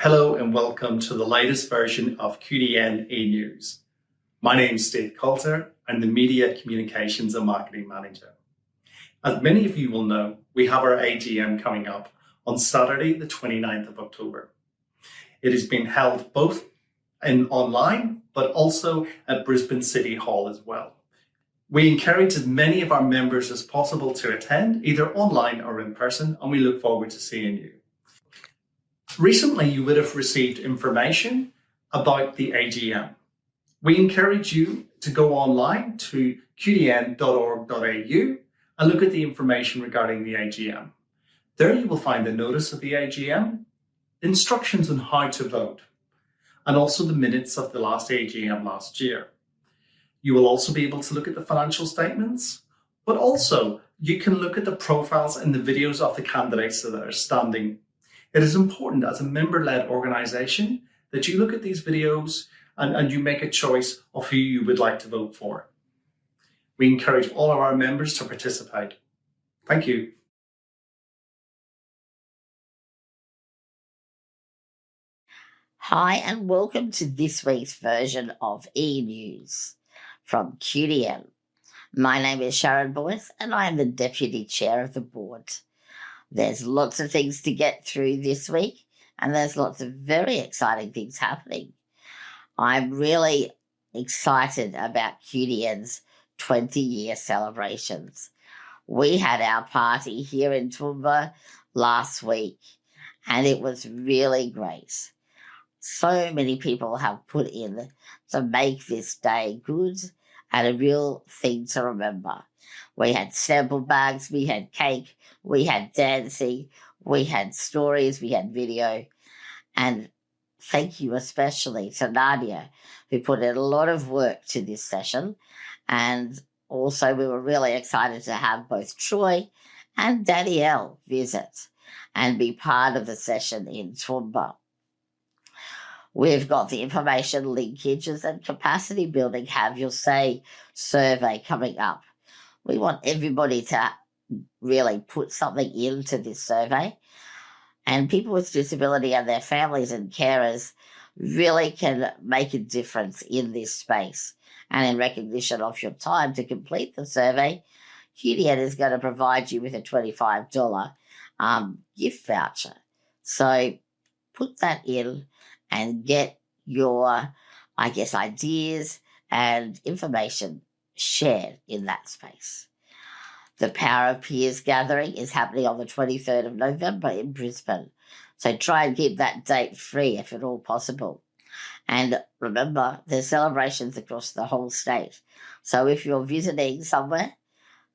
Hello and welcome to the latest version of QDN E-News. My name is Steve Coulter. I'm the Media Communications and Marketing Manager. As many of you will know, we have our AGM coming up on Saturday, the 29th of October. It is being held both online, but also at Brisbane City Hall as well. We encourage as many of our members as possible to attend, either online or in person, and we look forward to seeing you. Recently, you would have received information about the AGM. We encourage you to go online to qdn.org.au and look at the information regarding the AGM. There you will find the notice of the AGM, instructions on how to vote, and also the minutes of the last AGM last year. You will also be able to look at the financial statements, but also you can look at the profiles and the videos of the candidates that are standing. It is important as a member-led organisation that you look at these videos and you make a choice of who you would like to vote for. We encourage all of our members to participate. Thank you. Hi and welcome to this week's version of E-News from QDN. My name is Sharon Boyce and I am the Deputy Chair of the Board. There's lots of things to get through this week and there's lots of very exciting things happening. I'm really excited about QDN's 20-year celebrations. We had our party here in Toowoomba last week and it was really great. So many people have put in to make this day good and a real thing to remember. We had sample bags, we had cake, we had dancing, we had stories, we had video. And thank you especially to Nadia, who put in a lot of work to this session. And also we were really excited to have both Troy and Danielle visit and be part of the session in Toowoomba. We've got the information linkages and capacity building Have Your Say survey coming up. We want everybody to really put something into this survey, and people with disability and their families and carers really can make a difference in this space. And in recognition of your time to complete the survey, QDN is going to provide you with a $25 gift voucher. So put that in and get your, ideas and information shared in that space. The Power of Peers gathering is happening on the 23rd of November in Brisbane. So try and keep that date free if at all possible. And remember, there's celebrations across the whole state. So if you're visiting somewhere,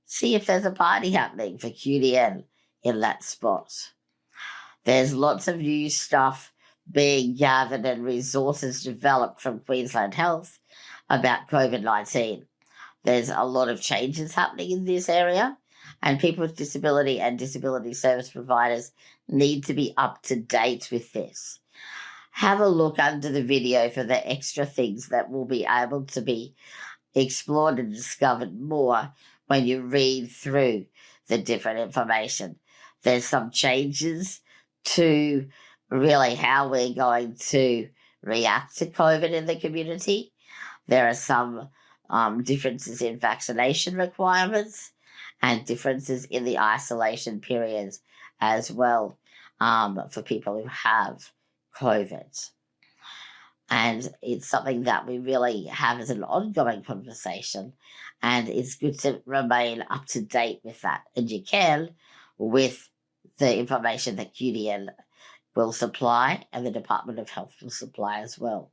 see if there's a party happening for QDN in that spot. There's lots of new stuff being gathered and resources developed from Queensland Health about COVID-19. There's a lot of changes happening in this area, and people with disability and disability service providers need to be up to date with this. Have a look under the video for the extra things that will be able to be explored and discovered more when you read through the different information. There's some changes to really how we're going to react to COVID in the community. There are some differences in vaccination requirements and differences in the isolation periods as well for people who have COVID. And it's something that we really have as an ongoing conversation, and it's good to remain up to date with that. And you can with the information that QDN will supply and the Department of Health will supply as well.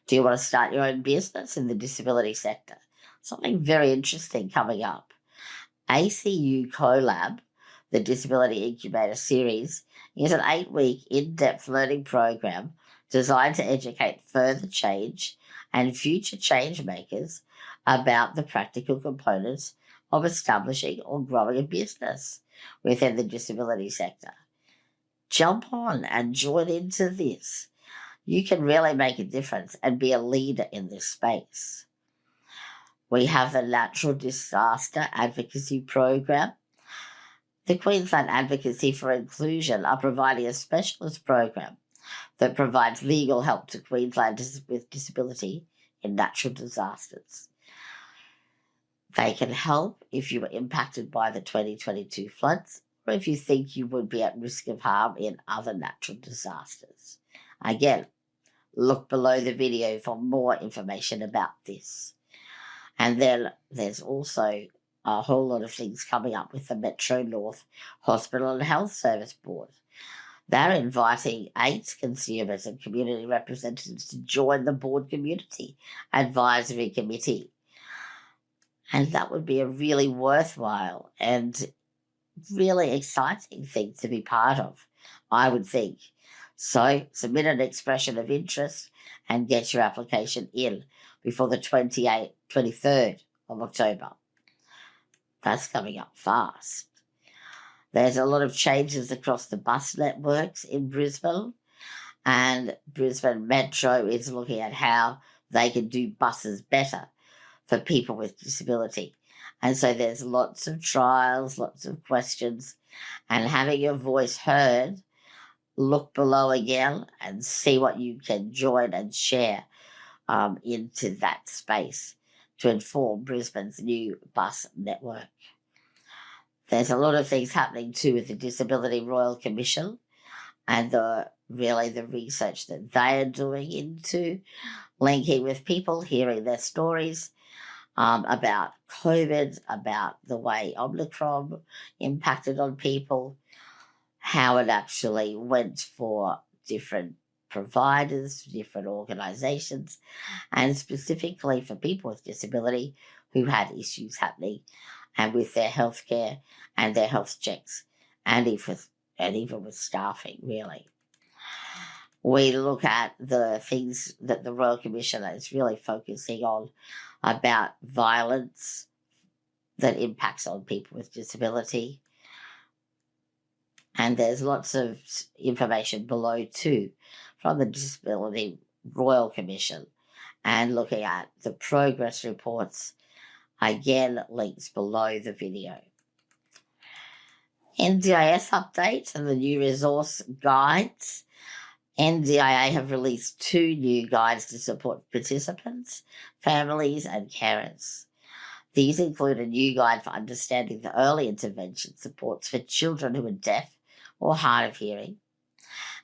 Do you want to start your own business in the disability sector? Something very interesting coming up. ACU CoLab, the Disability Incubator Series, is an 8-week in-depth learning program designed to educate further change and future change makers about the practical components of establishing or growing a business within the disability sector. Jump on and join into this. You can really make a difference and be a leader in this space. We have the Natural Disaster Advocacy Program. The Queensland Advocacy for Inclusion are providing a specialist program that provides legal help to Queenslanders with disability in natural disasters. They can help if you were impacted by the 2022 floods or if you think you would be at risk of harm in other natural disasters. Again, look below the video for more information about this. And then there's also a whole lot of things coming up with the Metro North Hospital and Health Service Board. They're inviting 8 consumers and community representatives to join the board community advisory committee. And that would be a really worthwhile and really exciting thing to be part of, I would think. So submit an expression of interest and get your application in before the 23rd of October. That's coming up fast. There's a lot of changes across the bus networks in Brisbane, and Brisbane Metro is looking at how they can do buses better for people with disability. And so there's lots of trials, lots of questions, and having your voice heard. Look below again and see what you can join and share into that space to inform Brisbane's new bus network. There's a lot of things happening too with the Disability Royal Commission and the research that they are doing into linking with people, hearing their stories about COVID, about the way Omicron impacted on people, how it actually went for different providers, different organisations, and specifically for people with disability who had issues happening and with their healthcare and their health checks, and even with staffing, really. We look at the things that the Royal Commissioner is really focusing on about violence that impacts on people with disability. And there's lots of information below too from the Disability Royal Commission and looking at the progress reports. Again, links below the video. NDIS update and the new resource guides. NDIA have released 2 new guides to support participants, families and carers. These include a new guide for understanding the early intervention supports for children who are deaf or hard of hearing.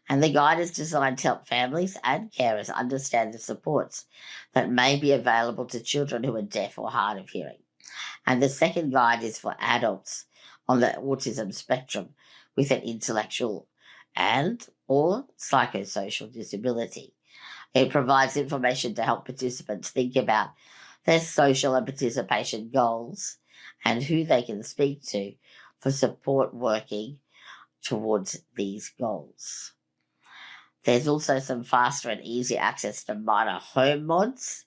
And the guide is designed to help families and carers understand the supports that may be available to children who are deaf or hard of hearing. And the second guide is for adults on the autism spectrum with an intellectual and or psychosocial disability. It provides information to help participants think about their social and participation goals and who they can speak to for support working towards these goals. There's also some faster and easier access to minor home mods,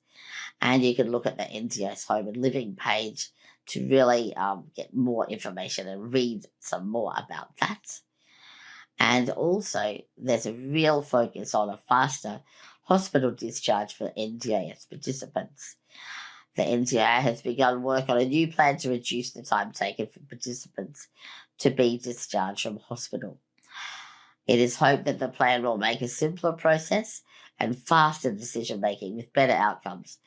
and you can look at the NDIS Home and Living page to really get more information and read some more about that. And also, there's a real focus on a faster hospital discharge for NDIS participants. The NDIA has begun work on a new plan to reduce the time taken for participants to be discharged from hospital. It is hoped that the plan will make a simpler process and faster decision-making with better outcomes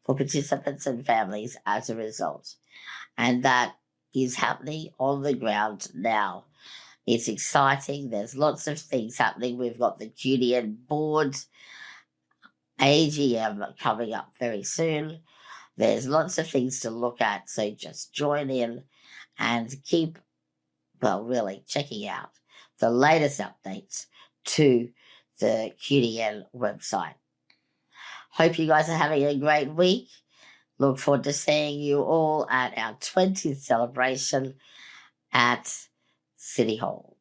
for participants and families as a result. And that is happening on the ground now. It's exciting. There's lots of things happening. We've got the QDN board AGM coming up very soon. There's lots of things to look at, so just join in and keep, really checking out the latest updates to the QDN website. Hope you guys are having a great week. Look forward to seeing you all at our 20th celebration at City Hall.